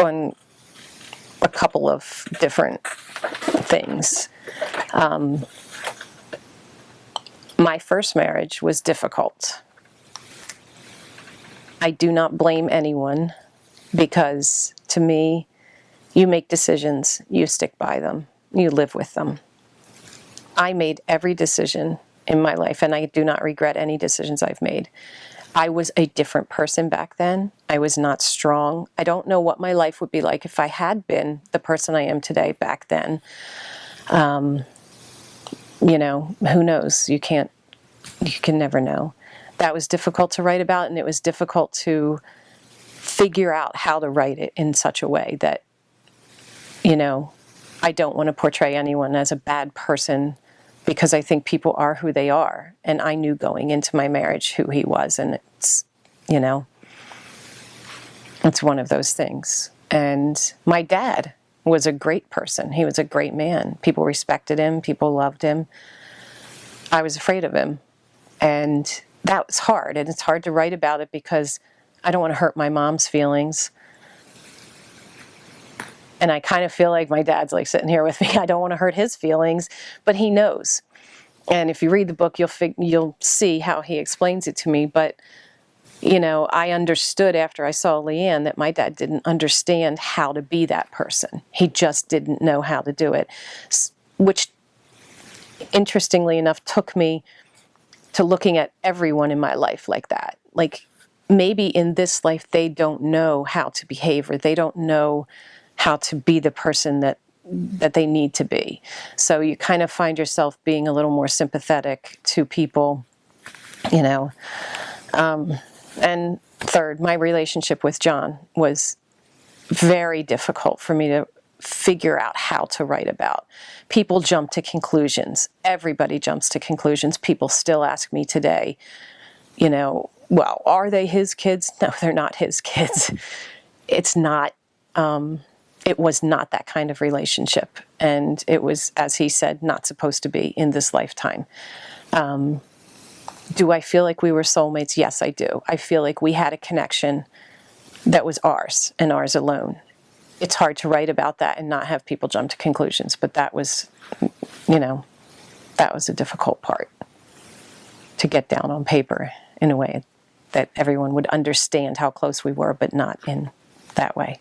on a couple of different things. My first marriage was difficult. I do not blame anyone, because to me, you make decisions, you stick by them, you live with them. I made every decision in my life, and I do not regret any decisions I've made. I was a different person back then. I was not strong. I don't know what my life would be like if I had been the person I am today back then. You know, who knows? You can never know. That was difficult to write about, and it was difficult to figure out how to write it in such a way that, you know, I don't want to portray anyone as a bad person, because I think people are who they are. And I knew going into my marriage who he was, and it's, you know, it's one of those things. And my dad was a great person. He was a great man. People respected him. People loved him. I was afraid of him. And that was hard. And it's hard to write about it because I don't want to hurt my mom's feelings. And I kind of feel like my dad's like sitting here with me. I don't want to hurt his feelings, but he knows. And if you read the book, you'll see how he explains it to me. But, you know, I understood after I saw Leanne that my dad didn't understand how to be that person. He just didn't know how to do it, which, interestingly enough, took me to looking at everyone in my life like that. Like, maybe in this life they don't know how to behave, or they don't know how to be the person that they need to be. So you kind of find yourself being a little more sympathetic to people, you know. And third, my relationship with John was very difficult for me to figure out how to write about. People jump to conclusions. Everybody jumps to conclusions. People still ask me today, you know, well, are they his kids? No, they're not his kids. It's not, it was not that kind of relationship. And it was, as he said, not supposed to be in this lifetime. Do I feel like we were soulmates? Yes, I do. I feel like we had a connection that was ours and ours alone. It's hard to write about that and not have people jump to conclusions, but that was, you know, that was a difficult part to get down on paper in a way that everyone would understand how close we were, but not in that way.